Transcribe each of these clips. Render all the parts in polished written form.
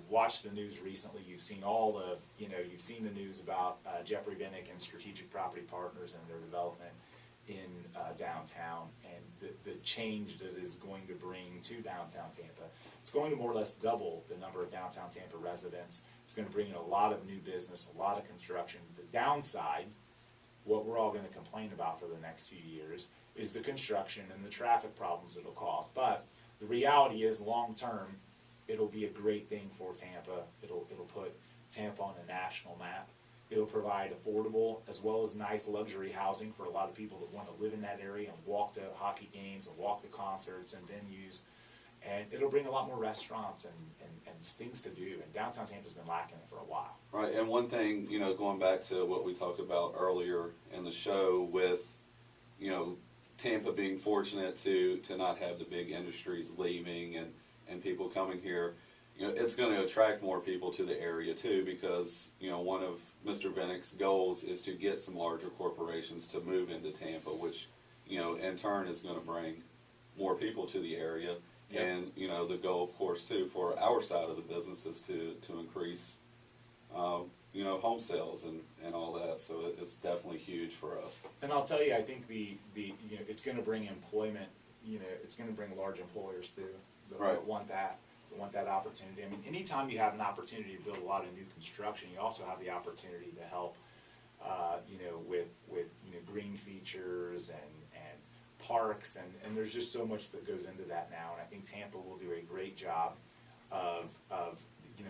you've watched the news recently, you've seen all the, you've seen the news about Jeffrey Vinik and Strategic Property Partners and their development in downtown, and the change that is going to bring to downtown Tampa. It's going to more or less double the number of downtown Tampa residents. It's going to bring in a lot of new business, a lot of construction. The downside, what we're all going to complain about for the next few years, is the construction and the traffic problems it'll cause. But the reality is, long term, it'll be a great thing for Tampa. It'll put Tampa on a national map. It'll provide affordable as well as nice luxury housing for a lot of people that want to live in that area and walk to hockey games and walk to concerts and venues. And it'll bring a lot more restaurants and just things to do. And downtown Tampa's been lacking it for a while. Right, and one thing, going back to what we talked about earlier in the show with, Tampa being fortunate to not have the big industries leaving and people coming here, it's going to attract more people to the area too, because, one of Mr. Vinik's goals is to get some larger corporations to move into Tampa, which, in turn is going to bring more people to the area. Yep. And, the goal, of course, too, for our side of the business is to increase, home sales and all that. So it's definitely huge for us. And I'll tell you, I think it's going to bring employment. It's going to bring large employers too that want that opportunity. I mean, anytime you have an opportunity to build a lot of new construction, you also have the opportunity to help, with green features and parks, and there's just so much that goes into that now. And I think Tampa will do a great job of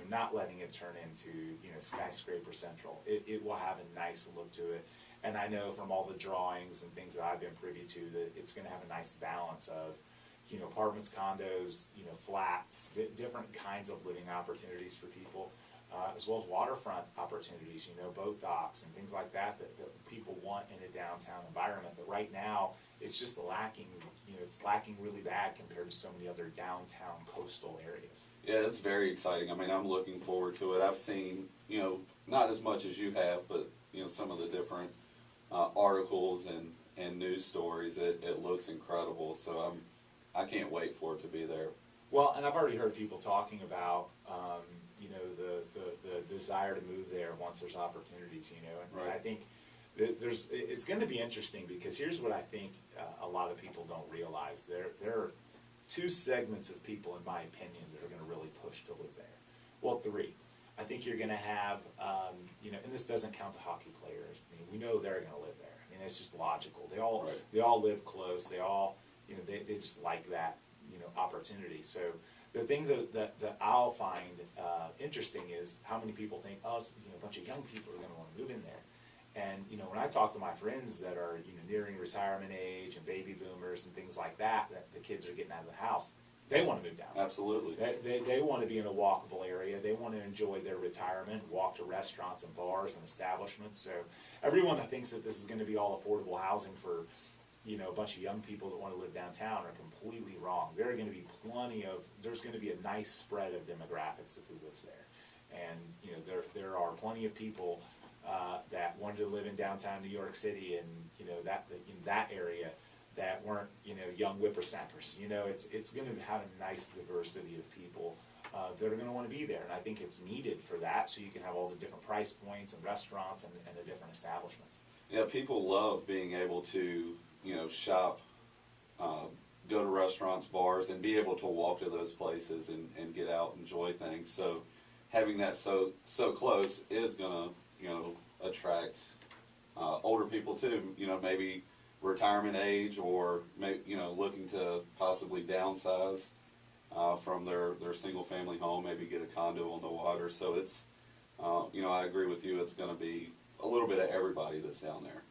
not letting it turn into skyscraper central. It will have a nice look to it, and I know from all the drawings and things that I've been privy to that it's going to have a nice balance of apartments, condos, flats, different kinds of living opportunities for people, as well as waterfront opportunities, boat docks and things like that people want in a downtown environment. That right now it's just lacking. It's lacking really bad compared to so many other downtown coastal areas. Yeah, it's very exciting. I mean, I'm looking forward to it. I've seen, not as much as you have, but some of the different articles and news stories. It looks incredible. So I can't wait for it to be there. Well, and I've already heard people talking about, the desire to move there once there's opportunities, and right. I think it's going to be interesting, because here's what I think a lot of people don't realize. There are two segments of people, in my opinion, that are going to really push to live there. Well, three. I think you're going to have, and this doesn't count the hockey players. I mean, we know they're going to live there. I mean, it's just logical. They all live close. They all, they just like that, opportunity. So the thing that I'll find interesting is how many people think, oh, a bunch of young people are going to want to move in there. And when I talk to my friends that are nearing retirement age and baby boomers and things like that the kids are getting out of the house, they want to move down. Absolutely. They want to be in a walkable area. They want to enjoy their retirement, walk to restaurants and bars and establishments. So everyone that thinks that this is going to be all affordable housing for a bunch of young people that want to live downtown are completely wrong. There are going to be there's going to be a nice spread of demographics of who lives there, and there are plenty of people that wanted to live in downtown New York City and that area that weren't young whippersnappers. It's going to have a nice diversity of people that are going to want to be there, and I think it's needed for that, so you can have all the different price points and restaurants and the different establishments. Yeah, people love being able to shop, go to restaurants, bars, and be able to walk to those places and get out and enjoy things. So having that so close is going to attract older people too. Maybe retirement age, or looking to possibly downsize from their single family home, maybe get a condo on the water. So it's I agree with you. It's going to be a little bit of everybody that's down there.